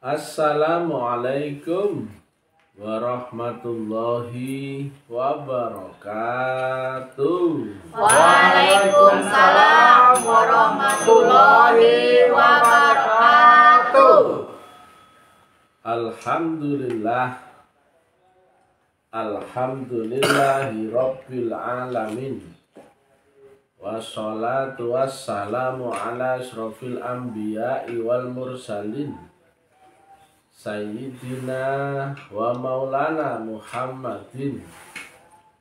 Assalamualaikum warahmatullahi wabarakatuh. Waalaikumsalam warahmatullahi wabarakatuh. Alhamdulillahi rabbil alamin. Wassalatu wassalamu ala asyrofil anbiya'i wal mursalin Sayyidina wa maulana Muhammadin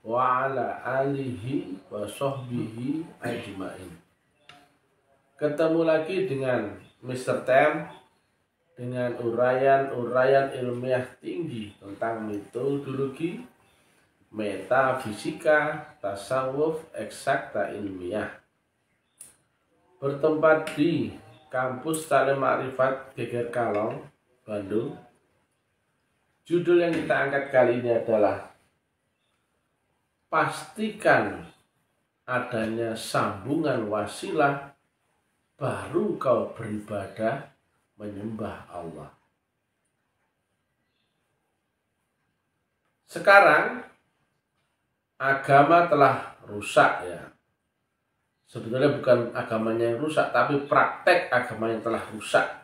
wa ala alihi wa sahbihi ajmain. Ketemu lagi dengan Mr. Tem dengan uraian ilmiah tinggi tentang metodologi, metafisika, tasawuf, eksakta ilmiah. Bertempat di kampus Ta'lim Ma'rifat Geger Kalong, Bandung. Judul yang kita angkat kali ini adalah pastikan adanya sambungan wasilah, baru kau beribadah menyembah Allah. Sekarang agama telah rusak ya. Sebetulnya bukan agamanya yang rusak, tapi praktek agama yang telah rusak.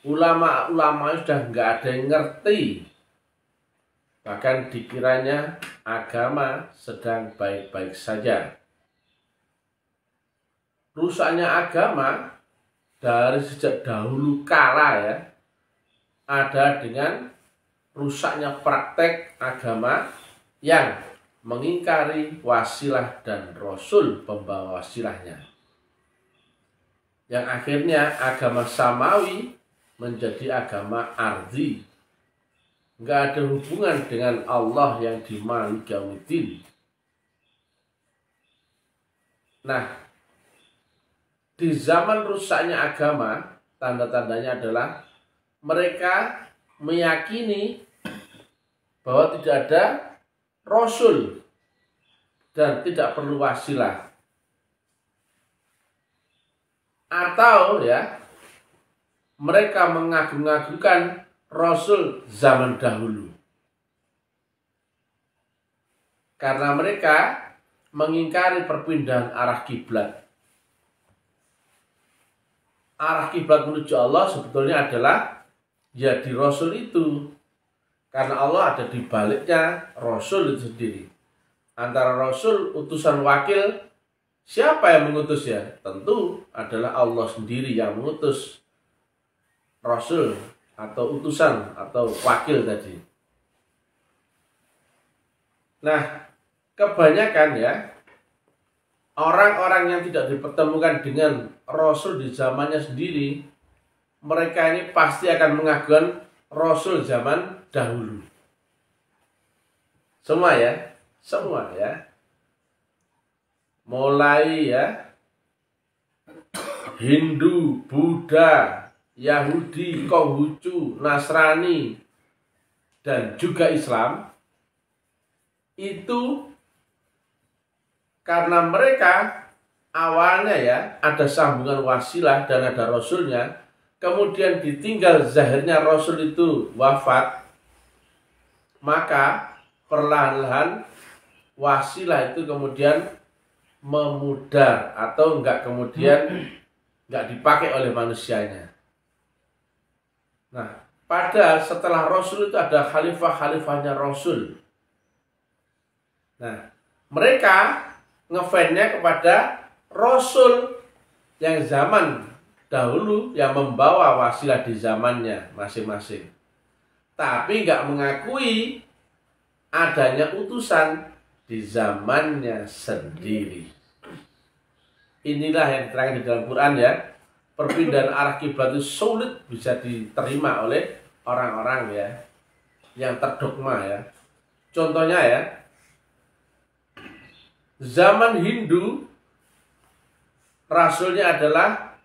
Ulama-ulama sudah nggak ada yang ngerti. Bahkan dikiranya agama sedang baik-baik saja. Rusaknya agama dari sejak dahulu kala ya, ada dengan rusaknya praktek agama yang mengingkari wasilah dan Rasul pembawa wasilahnya. Yang akhirnya agama samawi menjadi agama ardi, nggak ada hubungan dengan Allah yang di Malik Yaumiddin. Nah, di zaman rusaknya agama, tanda-tandanya adalah mereka meyakini bahwa tidak ada Rasul dan tidak perlu wasilah, atau ya mereka mengagung-agungkan Rasul zaman dahulu karena mereka mengingkari perpindahan arah kiblat. Arah kiblat menuju Allah sebetulnya adalah ya di Rasul itu, karena Allah ada di baliknya Rasul itu sendiri. Antara Rasul utusan wakil, siapa yang mengutus ya? Tentu adalah Allah sendiri yang mengutus Rasul atau utusan atau wakil tadi. Nah, kebanyakan ya orang-orang yang tidak dipertemukan dengan Rasul di zamannya sendiri, mereka ini pasti akan mengagungkan Rasul zaman dahulu. Semua ya. Mulai ya Hindu, Buddha, Yahudi, Konghucu, Nasrani, dan juga Islam, itu karena mereka awalnya ya ada sambungan wasilah dan ada Rasulnya, kemudian ditinggal zahirnya Rasul itu wafat, maka perlahan-lahan wasilah itu kemudian memudar atau enggak dipakai oleh manusianya. Nah, padahal setelah Rasul itu ada khalifah-khalifahnya Rasul. Nah, mereka ngefansnya kepada Rasul yang zaman dahulu yang membawa wasilah di zamannya masing-masing, tapi nggak mengakui adanya utusan di zamannya sendiri. Inilah yang diterangkan di dalam Quran ya. Perpindahan arah kiblat itu sulit bisa diterima oleh orang-orang ya yang terdogma ya. Contohnya ya, zaman Hindu Rasulnya adalah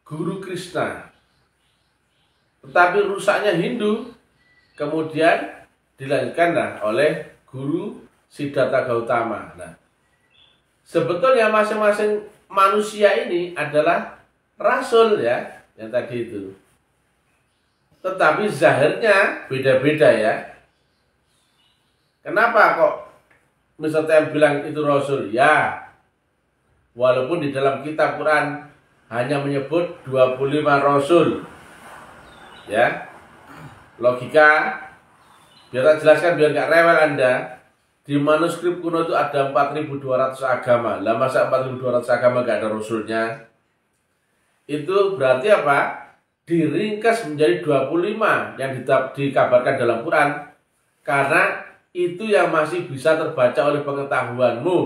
Guru Krishna, tetapi rusaknya Hindu kemudian dilanjutkan oleh Guru Siddhartha Gautama. Nah, sebetulnya masing-masing manusia ini adalah rasul ya, yang tadi itu. tetapi zahirnya beda-beda ya. Kenapa kok misalnya bilang itu Rasul? Ya, walaupun di dalam kitab Quran hanya menyebut 25 Rasul. Ya, logika, biar saya jelaskan biar nggak rewel Anda. Di manuskrip kuno itu ada 4.200 agama. Lah masa 4.200 agama nggak ada Rasulnya? Itu berarti apa? Diringkas menjadi 25 yang dikabarkan dalam Quran. Karena itu yang masih bisa terbaca oleh pengetahuanmu.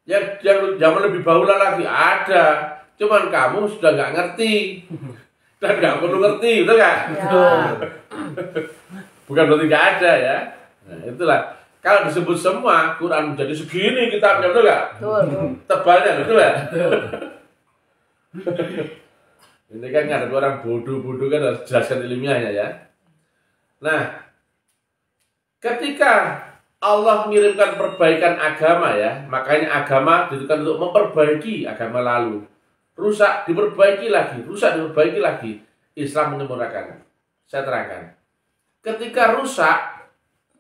Yang zaman lebih bahula lagi ada, cuman kamu sudah nggak ngerti dan nggak perlu ngerti, betul nggak? Ya. Bukan berarti nggak ada ya. Nah, itulah kalau disebut semua Quran menjadi segini kitabnya, betul nggak? Betul. Tebalnya, betul nggak? Ini kan ada orang bodoh-bodoh kan harus jelaskan ilmiahnya ya. Nah, ketika Allah mengirimkan perbaikan agama ya, makanya agama ditujukan untuk memperbaiki agama lalu. Rusak diperbaiki lagi, rusak diperbaiki lagi. Islam menyempurnakan. Saya terangkan. Ketika rusak,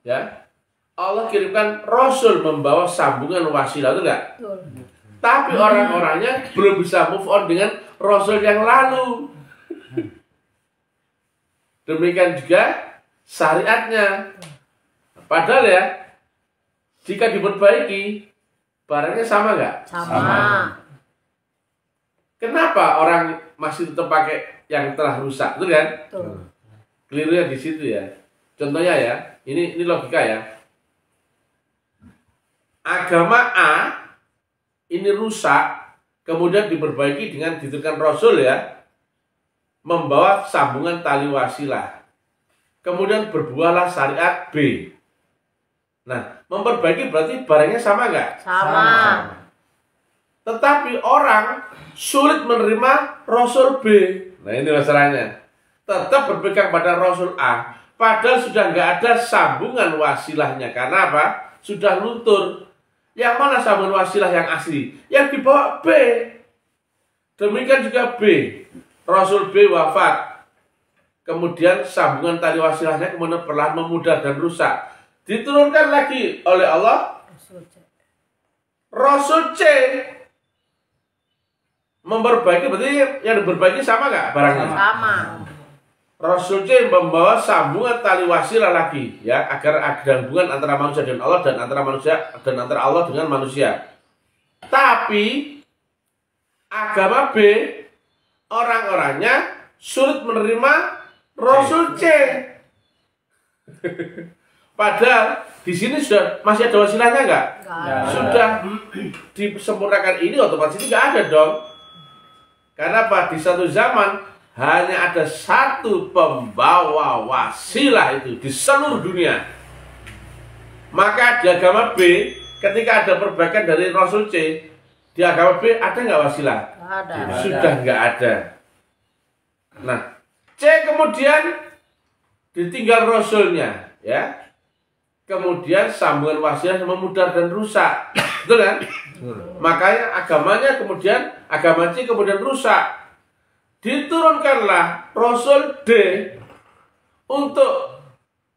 ya Allah kirimkan Rasul membawa sambungan wasilah, itu enggak? Betul. Tapi orang-orangnya belum bisa move on dengan Rasul yang lalu. Demikian juga syariatnya. Padahal ya, jika diperbaiki, barangnya sama nggak? Sama. Kenapa orang masih tetap pakai yang telah rusak, itu kan? Betul. Kelirunya di situ ya. Contohnya ya, ini logika ya. Agama A ini rusak, kemudian diperbaiki dengan diturunkan Rasul ya, membawa sambungan tali wasilah. Kemudian berbuahlah syariat B. Nah, memperbaiki berarti barangnya sama nggak? Sama. Tetapi orang sulit menerima Rasul B. Nah, ini masalahnya. Tetap berpegang pada Rasul A. Padahal sudah nggak ada sambungan wasilahnya. Karena apa? Sudah luntur. Yang mana sambungan wasilah yang asli? Yang dibawa B. Demikian juga B. Rasul B wafat. Kemudian sambungan tali wasilahnya kemudian perlahan memudar dan rusak. Diturunkan lagi oleh Allah Rasul C. Memperbaiki, berarti yang diperbaiki sama nggak barangnya? Sama. Rasul C membawa sambungan tali wasilah lagi ya, agar ada hubungan antara manusia dan Allah dan antara manusia dan antara Allah dengan manusia. Tapi agama B, orang-orangnya sulit menerima Rasul C. Padahal di sini sudah masih ada wasilahnya nggak? Sudah disempurnakan ini, otomatis ini nggak ada dong. Karena apa? Di satu zaman hanya ada satu pembawa wasilah itu di seluruh dunia. Maka di agama B, ketika ada perbaikan dari Rasul C, di agama B ada nggak wasilah? Ada. Sudah nggak ada. Nah, C kemudian ditinggal Rasulnya, ya. Kemudian sambungan wasilah memudar dan rusak, betul kan? Makanya agamanya kemudian agama C kemudian rusak. Diturunkanlah Rasul D untuk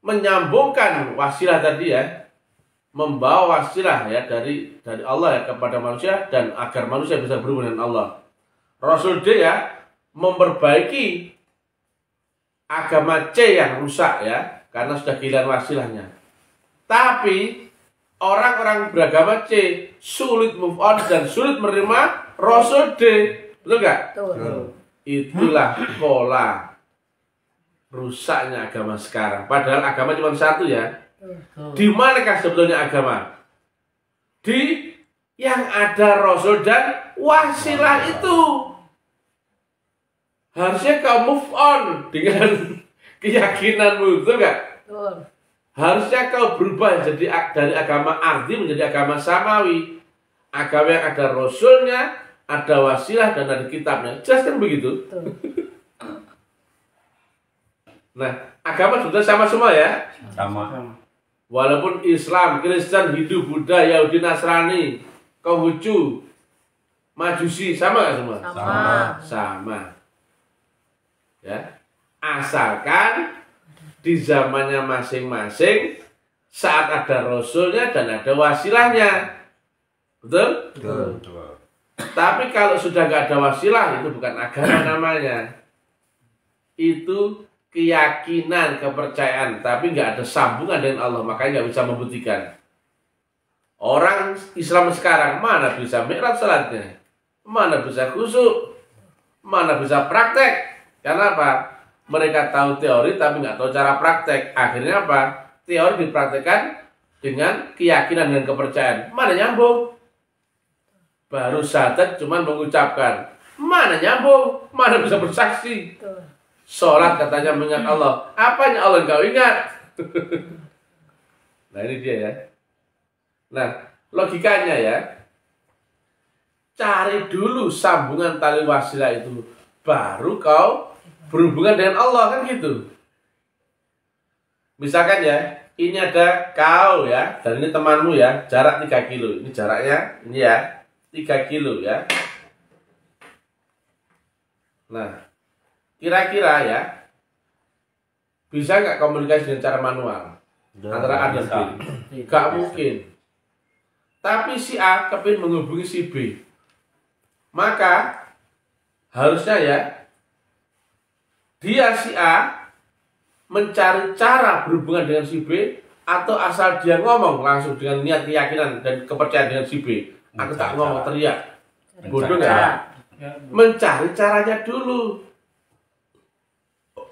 menyambungkan wasilah tadi ya, membawa wasilah ya dari Allah ya kepada manusia dan agar manusia bisa berhubungan dengan Allah. Rasul D ya memperbaiki agama C yang rusak ya karena sudah kehilangan wasilahnya. Tapi orang-orang beragama C sulit move on dan sulit menerima Rasul D, betul nggak? Betul. Itulah pola rusaknya agama sekarang. Padahal agama cuma satu ya. Di manakah sebetulnya agama? Di yang ada Rasul dan wasilah itu. Harusnya kau move on dengan keyakinanmu, betul nggak? Betul. Harusnya kau berubah jadi dari agama ardi menjadi agama samawi. Agama yang ada Rasulnya, ada wasilah dan ada kitabnya. Jelas kan begitu? Betul. Nah, agama sudah sama semua ya. Sama. Walaupun Islam, Kristen, Hindu, Buddha, Yahudi, Nasrani, Konghucu, Majusi, sama nggak semua? Sama. Sama. Ya. Asalkan di zamannya masing-masing saat ada rasulnya dan ada wasilahnya. Betul? Betul. Tapi kalau sudah nggak ada wasilah, itu bukan agama namanya. Itu keyakinan, kepercayaan, tapi nggak ada sambungan dengan Allah, makanya nggak bisa membuktikan. Orang Islam sekarang mana bisa mi'raj salatnya, mana bisa khusyuk, mana bisa praktek. Karena apa? Mereka tahu teori tapi nggak tahu cara praktek. Akhirnya apa? Teori dipraktekkan dengan keyakinan dan kepercayaan. Mana nyambung? Baru syahadat cuman mengucapkan. Mana nyambung? Mana bisa bersaksi? Sholat katanya mengingat Allah. Apanya Allah kau ingat? Nah ini dia ya. Nah logikanya ya. Cari dulu sambungan tali wasilah itu. Baru kau berhubungan dengan Allah, kan gitu. Misalkan ya, ini ada kau ya, dan ini temanmu ya, jarak 3 kilo. Ini jaraknya, ini ya, 3 kilo ya. Nah, kira-kira ya, bisa nggak komunikasi dengan cara manual? Antara A dan B? Nggak mungkin. Tapi si A kepingin menghubungi si B. Maka, harusnya ya, dia si A mencari cara berhubungan dengan si B, atau asal dia ngomong langsung dengan niat keyakinan dan kepercayaan dengan si B. Aku tak ngomong teriak. Bodoh nggak? Mencari caranya dulu.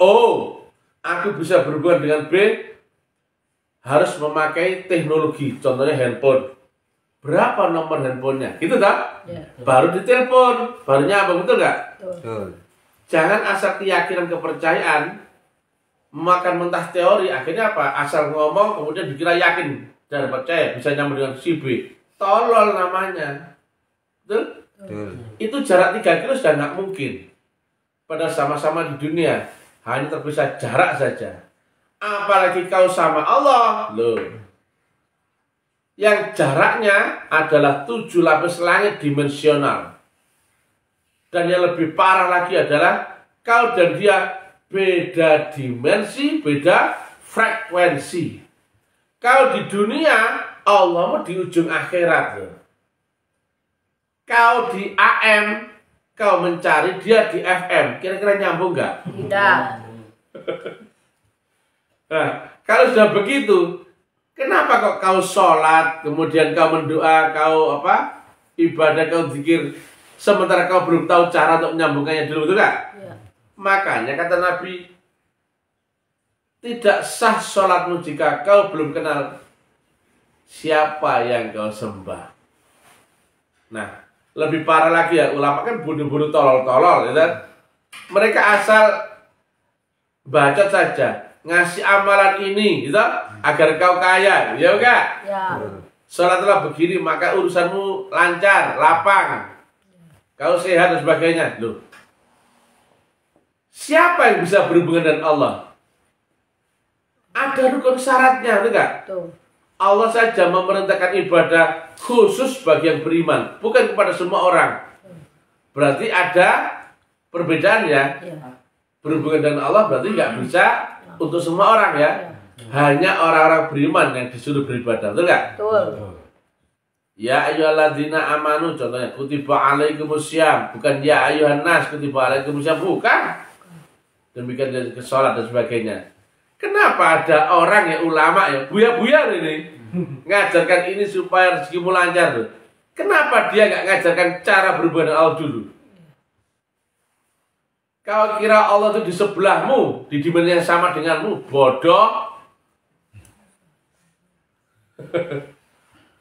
Oh, aku bisa berhubungan dengan B, harus memakai teknologi, contohnya handphone. Berapa nomor handphonenya? Gitu tak? Ya. Baru ditelepon, baru nyambung, betul nggak? Betul. Jangan asal keyakinan kepercayaan, makan mentah teori, akhirnya apa? Asal ngomong, kemudian dikira yakin dan percaya bisa nyambung dengan si B. Tolol namanya. Betul? Betul. Itu jarak 3 kilo sudah nggak mungkin. Padahal sama-sama di dunia, hanya terpisah jarak saja. Apalagi kau sama Allah, loh. Yang jaraknya adalah 7 lapis langit dimensional. Dan yang lebih parah lagi adalah kau dan dia beda dimensi, beda frekuensi. Kau di dunia, Allahmu di ujung akhirat. Loh. Kau di AM, kau mencari dia di FM. Kira-kira nyambung nggak? Tidak. Nah, kalau sudah begitu, kenapa kok kau sholat, kemudian kau mendoa, kau apa ibadah, kau zikir, sementara kau belum tahu cara untuk menyambungkannya dulu, betul nggak? Ya. Makanya kata Nabi, tidak sah sholatmu jika kau belum kenal siapa yang kau sembah. Nah, lebih parah lagi ya, ulama kan bodoh-bodoh tolol-tolol, ya kan? Mereka asal bacot saja, ngasih amalan ini, gitu, agar kau kaya, ya enggak? Ya. Sholatlah begini, maka urusanmu lancar, lapang, kau sehat dan sebagainya. Loh, siapa yang bisa berhubungan dengan Allah? Ada rukun syaratnya, betul nggak? Tuh. Allah saja memerintahkan ibadah khusus bagi yang beriman, bukan kepada semua orang. Berarti ada perbedaan ya. Ya. Berhubungan dengan Allah berarti nggak bisa untuk semua orang ya. Hanya orang-orang beriman yang disuruh beribadah, betul nggak? Betul. Ya ayyuhalladzina amanu, contohnya kutiba alaikumussyam, bukan ya ayyuhan nas kutiba alaikumussyam, bukan. Demikian dari sholat dan sebagainya. Kenapa ada orang yang ulama ya buya-buya ini ngajarkan ini supaya rezekimu lancar tuh? Kenapa dia nggak ngajarkan cara berhubungan dengan Allah dulu? Kau kira Allah itu di sebelahmu, di dimensi yang sama denganmu, bodoh.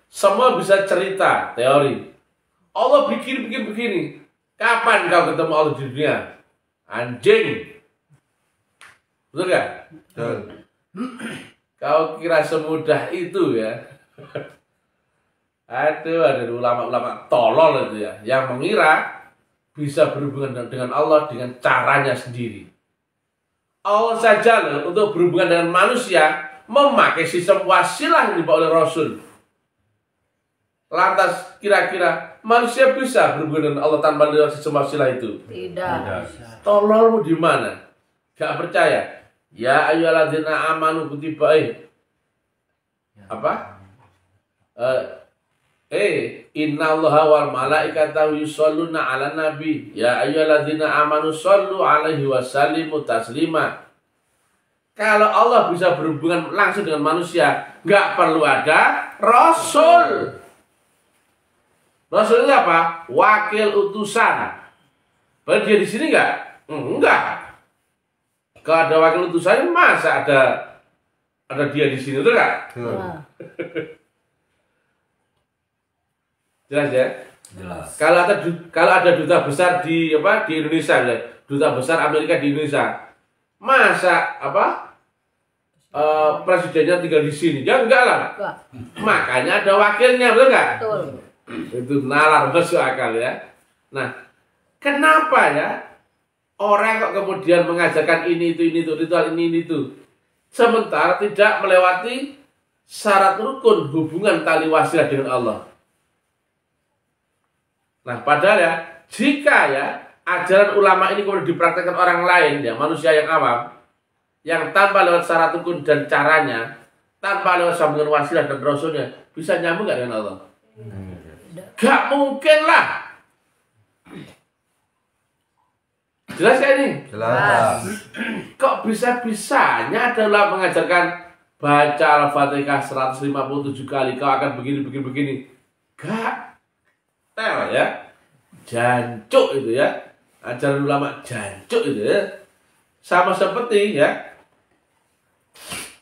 Semua bisa cerita teori. Allah bikin begini. Kapan kau ketemu Allah di dunia? Anjing. Betul gak? Betul. Kau kira semudah itu ya? Aduh, ada ulama-ulama tolol itu ya, yang mengira bisa berhubungan dengan Allah dengan caranya sendiri. Allah saja loh, untuk berhubungan dengan manusia memakai sistem wasilah yang dibawa oleh Rasul. Lantas kira-kira manusia bisa berhubungan dengan Allah tanpa sistem wasilah itu? Tidak. Tololmu di mana? Gak percaya. Ya ayyuhalladzina amanu kutiba apa? Innallaha wal malaikatahu yusholluna 'alan nabi. Ya ayyuhalladzina amanu shollu 'alaihi wa sallimu taslima. Kalau Allah bisa berhubungan langsung dengan manusia, nggak perlu ada rasul. Rasul itu apa? Wakil utusan. Padahal dia di sini nggak? Enggak. Kalau ada wakil utusannya, masa ada dia di sini, betul nggak? Jelas ya? Jelas. Kalau ada duta besar di Indonesia, duta besar Amerika di Indonesia, masa presidennya tinggal di sini? Ya enggak lah. Makanya ada wakilnya, betul nggak? Betul. Itu nalar, masuk akal ya. Nah, kenapa ya orang kok kemudian mengajarkan ini itu ritual ini itu, sementara tidak melewati syarat rukun hubungan tali wasilah dengan Allah? Nah, padahal ya, jika ya ajaran ulama ini kemudian dipraktekkan orang lain, ya manusia yang awam, yang tanpa lewat syarat rukun dan caranya, tanpa lewat sambungan wasilah dan rasulnya, bisa nyambung nggak dengan Allah? Gak mungkin lah. Jelas ya ini? Jelas. Kok bisa-bisanya ada ulama mengajarkan baca Al-Fatihah 157 kali, kau akan begini. Gak. Tel ya. Jancuk itu ya. Ajaran ulama jancuk itu ya. Sama seperti ya,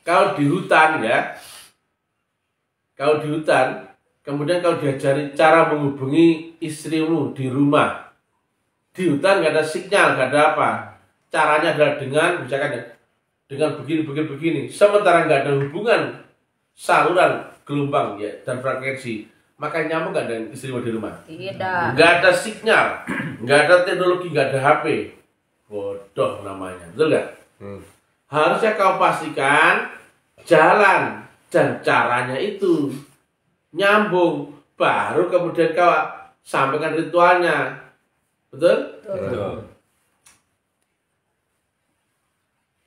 kalau di hutan ya, kemudian kau diajari cara menghubungi istrimu di rumah. Di hutan nggak ada sinyal, nggak ada apa. Caranya adalah dengan, misalkan ya, dengan begini. Sementara nggak ada hubungan saluran gelombang ya dan frekuensi, maka nyambung nggak dengan istrimu di rumah? Tidak. Nggak ada sinyal, nggak ada teknologi, nggak ada HP. Bodoh namanya, betul nggak? Harusnya kau pastikan jalan dan caranya itu nyambung, baru kemudian kau sampaikan ritualnya, betul? Betul.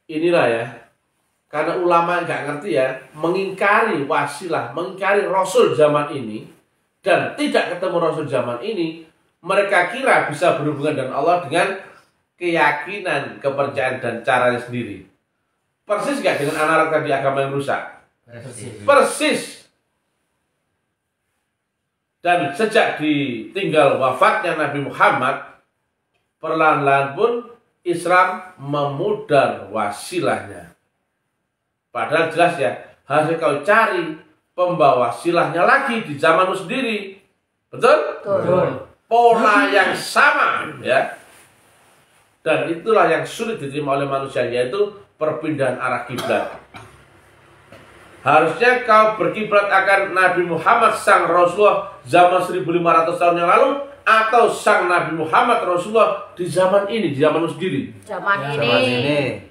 Inilah ya, karena ulama nggak ngerti ya, mengingkari wasilah, mengingkari rasul zaman ini, dan tidak ketemu rasul zaman ini, mereka kira bisa berhubungan dengan Allah dengan keyakinan, kepercayaan dan caranya sendiri. Persis nggak dengan analog tadi agama yang rusak? Persis. Dan sejak ditinggal wafatnya Nabi Muhammad, perlahan-lahan pun Islam memudar wasilahnya. Padahal jelas ya, harus kau cari pembawa wasilahnya lagi di zamanmu sendiri. Betul? Betul. Pola yang sama ya. Dan itulah yang sulit diterima oleh manusia, yaitu perpindahan arah kiblat. Harusnya kau berkiblat akan Nabi Muhammad sang Rasulullah zaman 1500 tahun yang lalu, atau sang Nabi Muhammad Rasulullah di zaman ini, di zamanmu sendiri. Zaman ini.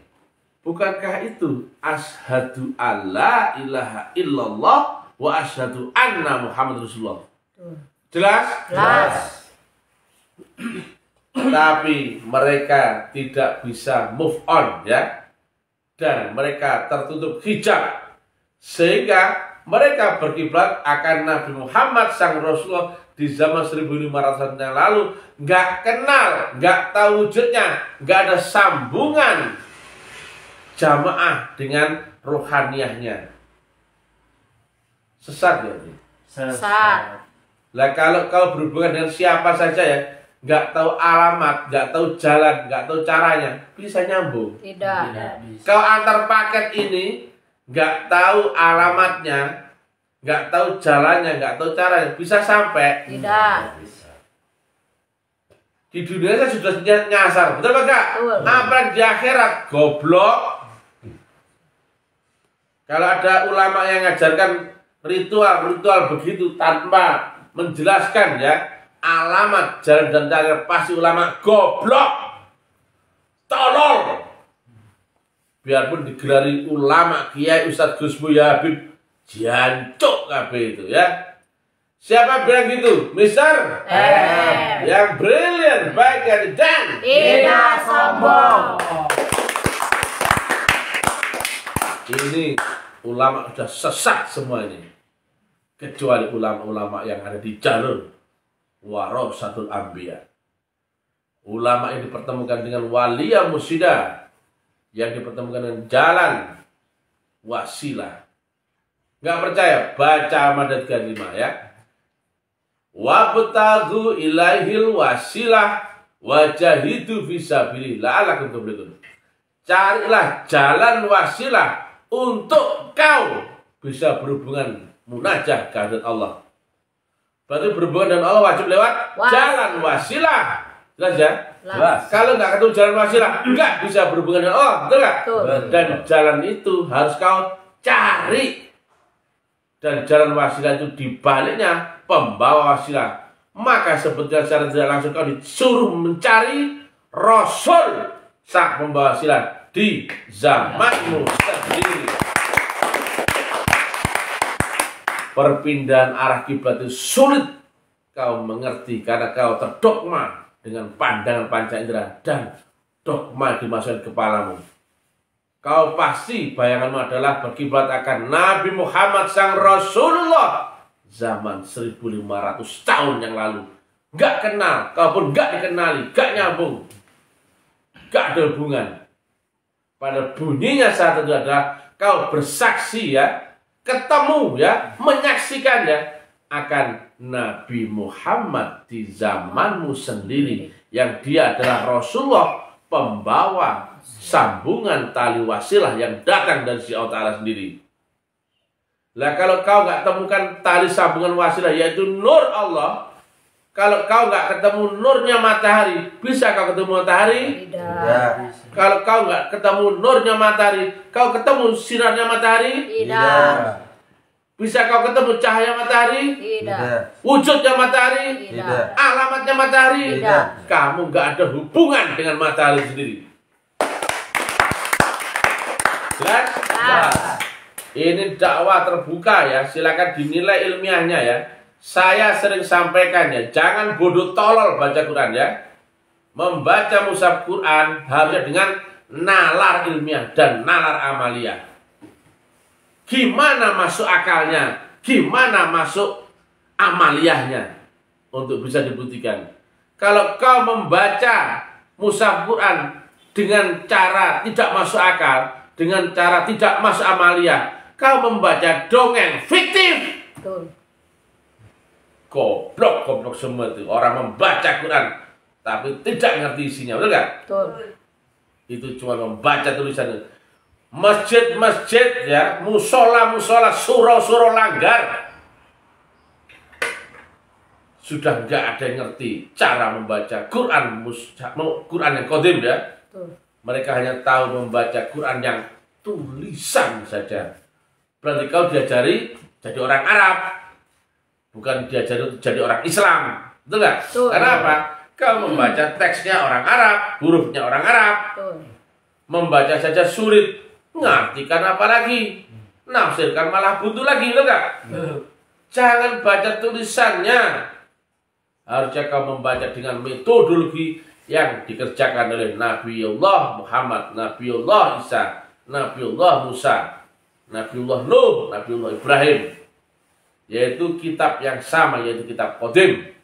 Bukankah itu asyhadu alla ilaha illallah wa asyhadu anna Muhammad Rasulullah? Jelas? Jelas. Tapi mereka tidak bisa move on ya, dan mereka tertutup hijab, sehingga mereka berkiblat akan Nabi Muhammad sang Rasulullah di zaman 1500 tahun yang lalu, nggak kenal, nggak tahu wujudnya, nggak ada sambungan jamaah dengan rohaniyahnya. Sesat ya. Sesat. Lah kalau berhubungan dengan siapa saja ya, nggak tahu alamat, nggak tahu jalan, nggak tahu caranya, bisa nyambung? Tidak. Kau antar paket ini, nggak tahu alamatnya, nggak tahu jalannya, nggak tahu caranya, bisa sampai? Tidak. Di dunia saya sudah nyasar, betul nggak? Betul. Apa di akhirat? Goblok. Kalau ada ulama yang ngajarkan ritual begitu tanpa menjelaskan ya alamat, jalan dan cara, pasti ulama goblok, tolol. Biarpun digelari ulama, kiai, ustadz, Gus Muhyiddin Habib, jancuk kabeh itu ya. Siapa bilang gitu? Mister yang brilliant, baik dan Tidak sombong. ini ulama sudah sesat semua ini, kecuali ulama-ulama yang ada di jalur warasatul anbiya. Ulama yang dipertemukan dengan waliyah mursyida, yang dipertemukan dengan jalan wasilah. Nggak percaya? Baca Madat 35 ya. Wabtagu ilaihil wasilah wajahidu fisabilillah la'allakum tuflihun. Carilah jalan wasilah untuk kau bisa berhubungan munajah kehadirat Allah. Berarti berhubungan dengan Allah wajib lewat jalan wasilah. Jelas ya? Jelas. Kalau nggak ketemu jalan wasilah, nggak bisa berhubungan dengan Allah, betul nggak? Dan jalan itu harus kau cari. Dan jalan wasilah itu dibaliknya pembawa wasilah. Maka sebetulnya secara tidak langsung kau disuruh mencari Rasul sang pembawa wasilah di zamanmu sendiri. Perpindahan arah kiblat itu sulit kau mengerti karena kau terdogma dengan pandangan panca indera dan dogma dimasukkan ke kepalamu. Kau pasti bayanganmu adalah berkiblat akan Nabi Muhammad sang Rasulullah zaman 1500 tahun yang lalu. Gak kenal, kau pun gak dikenali, gak nyambung, gak ada hubungan. Pada bunyinya saat itu adalah kau bersaksi ya, ketemu ya, menyaksikan ya akan Nabi Muhammad di zamanmu sendiri, yang dia adalah Rasulullah, pembawa sambungan tali wasilah yang datang dari si Allah Ta'ala sendiri. Lah kalau kau nggak temukan tali sambungan wasilah yaitu nur Allah, kalau kau nggak ketemu nurnya matahari, bisa kau ketemu matahari? Tidak. Kalau kau nggak ketemu nurnya matahari, kau ketemu sinarnya matahari? Tidak. Bisa kau ketemu cahaya matahari? Tidak. Wujudnya matahari? Tidak. Alamatnya matahari? Tidak. Kamu nggak ada hubungan dengan matahari sendiri. Jelas? Jelas. Ini dakwah terbuka ya, silakan dinilai ilmiahnya ya. Saya sering sampaikan ya, jangan bodoh tolol baca Quran ya. Membaca mushaf Quran harusnya dengan nalar ilmiah dan nalar amaliyah. Gimana masuk akalnya, gimana masuk amaliyahnya untuk bisa dibuktikan. Kalau kau membaca mushaf Quran dengan cara tidak masuk akal, dengan cara tidak masuk amaliyah, kau membaca dongeng fiktif. Goblok semua itu orang membaca Quran tapi tidak ngerti isinya, betul gak? Itu cuma membaca tulisan. Masjid-masjid ya, musola-musola, surau-surau langgar, sudah nggak ada yang ngerti cara membaca Quran, Quran yang qadim ya. Mereka hanya tahu membaca Quran yang tulisan saja. Berarti kau diajari jadi orang Arab, bukan diajari jadi orang Islam, betul nggak? Karena apa? Kau membaca teksnya orang Arab, hurufnya orang Arab, membaca saja sulit, ngartikan apa lagi? Nafsirkan malah buntu lagi, betul nggak? Jangan baca tulisannya. Harusnya kau membaca dengan metodologi yang dikerjakan oleh Nabiullah Muhammad, Nabiullah Isa, Nabiullah Musa, Nabiullah Nuh, Nabiullah Ibrahim. Yaitu kitab yang sama, yaitu kitab qadim.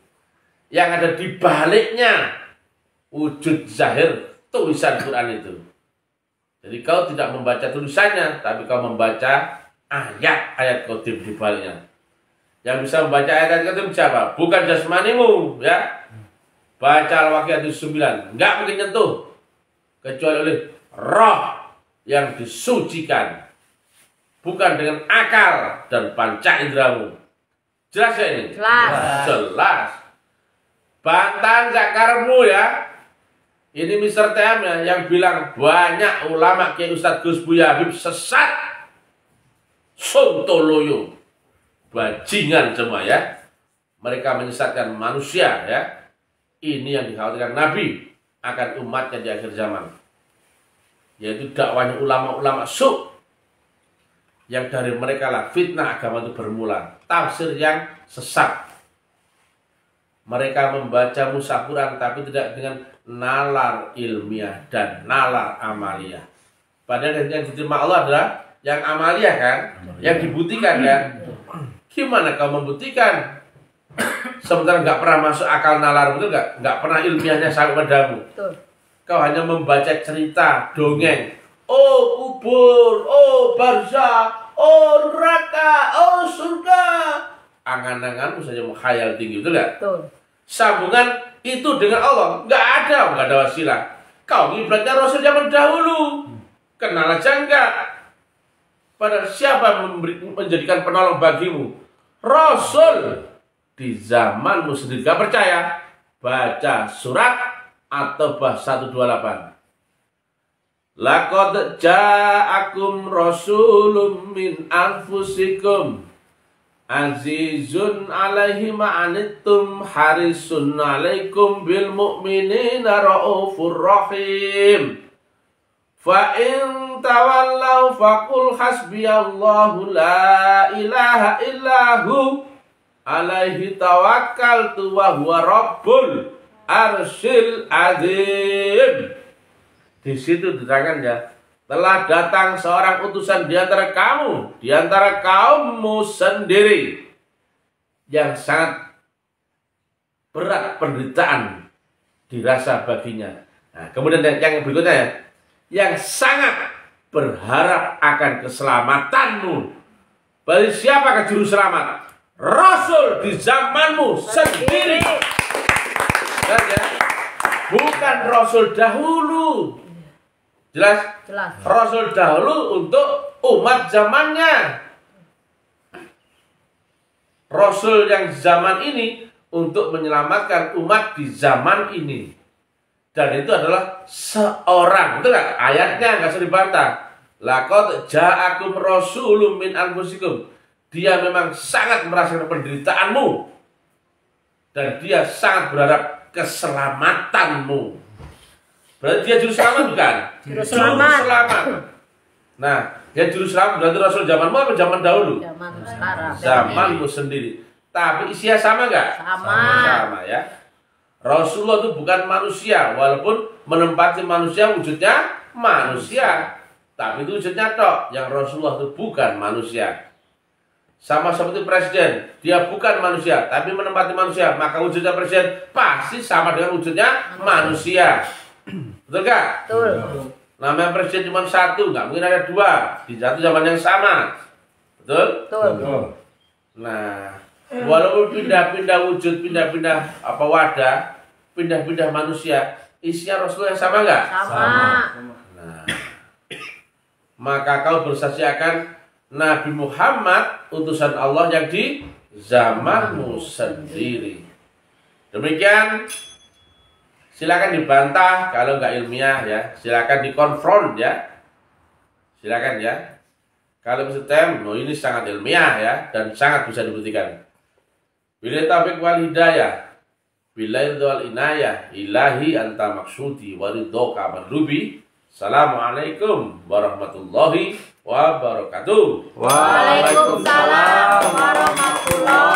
Yang ada di baliknya wujud zahir tulisan Quran itu. Jadi kau tidak membaca tulisannya, tapi kau membaca ayat-ayat qadim di baliknya. Yang bisa membaca ayat qadim siapa? Bukan jasmanimu ya. Baca Al-Waqiah 9, enggak mungkin nyentuh kecuali oleh roh yang disucikan, bukan dengan akal dan panca indramu. Jelas ya ini? Jelas. Bantahan zakarmu ya. Ini Mr. TM ya, yang bilang banyak ulama kayak Ustadz Gus Buya Habib sesat, sontoloyo, bajingan semua ya. Mereka menyesatkan manusia ya. Ini yang dikhawatirkan Nabi akan umatnya di akhir zaman, yaitu dakwahnya ulama-ulama su, yang dari mereka lah fitnah agama itu bermula, tafsir yang sesat. Mereka membaca mushaf Quran tapi tidak dengan nalar ilmiah dan nalar amaliyah. Padahal yang diterima Allah adalah yang amalia kan, yang dibuktikan kan. Gimana kau membuktikan? Sementara nggak pernah masuk akal nalar, betul nggak? Nggak pernah ilmiahnya sampai padamu. Betul. Kau hanya membaca cerita, dongeng. Oh kubur, oh barzah, oh neraka, oh surga. Angan-anganmu saja menghayal tinggi, betul nggak? Betul. Sambungan itu dengan Allah nggak ada wasilah. Kau ibaratnya Rasul zaman dahulu, kenal aja enggak? Pada siapa menjadikan penolong bagimu? Rasul. Di zamanmu sendiri gak percaya? Baca surat At-Taubah 128. Laqad ja'akum rasulun min anfusikum azizun alaihi ma'anittum harisun alaikum bil mu'minina raufur rahim. Fa in tawallaw faqul hasbiyallahu la ilaha illahu alaihi tawakkaltu wa huwa rabbul arsyil azim. Di situ diterangkan ya, telah datang seorang utusan di antara kamu, di antara kaummu sendiri, yang sangat berat penderitaan dirasa baginya. Nah, kemudian yang berikutnya ya, yang sangat berharap akan keselamatanmu. Bagi siapakah juru selamat? Rasul di zamanmu sendiri. Ya? Bukan Rasul dahulu. Jelas? Jelas. Rasul dahulu untuk umat zamannya. Rasul yang zaman ini untuk menyelamatkan umat di zaman ini. Dan itu adalah seorang. Betul nggak? Ayatnya nggak usah dibantah. Laqad ja'akum rasulun min anfusikum. Dia memang sangat merasakan penderitaanmu. Dan dia sangat berharap keselamatanmu. Berarti dia juru selamat bukan? Juru selamat. Nah, dia juru selamat berarti Rasul zamanmu apa zaman dahulu? Zaman sekarang. Zamanmu sendiri. Tapi isinya sama nggak? Sama. Sama ya. Rasulullah itu bukan manusia, walaupun menempati manusia wujudnya manusia. Tapi itu wujudnya tok. Yang Rasulullah itu bukan manusia. Sama seperti presiden, dia bukan manusia, tapi menempati manusia. Maka wujudnya presiden pasti sama dengan wujudnya manusia. Betul gak? Betul. Namanya presiden cuma satu, nggak mungkin ada dua di satu zaman yang sama. Betul? Betul. Nah, walaupun pindah-pindah wujud, pindah-pindah wadah, pindah-pindah manusia, isinya Rasulullah yang sama nggak? Sama. Nah, maka kau bersaksi akan Nabi Muhammad utusan Allah yang di zamanmu sendiri. Demikian. Silakan dibantah kalau nggak ilmiah ya. Silakan dikonfront ya. Silakan ya. Kalau misalnya ini sangat ilmiah ya dan sangat bisa dibuktikan. Bila taufik wal hidayah, bila wal inayah, ilahi anta maksudi waridhoka madlubi. Assalamualaikum warahmatullahi wabarakatuh. Waalaikumsalam warahmatullahi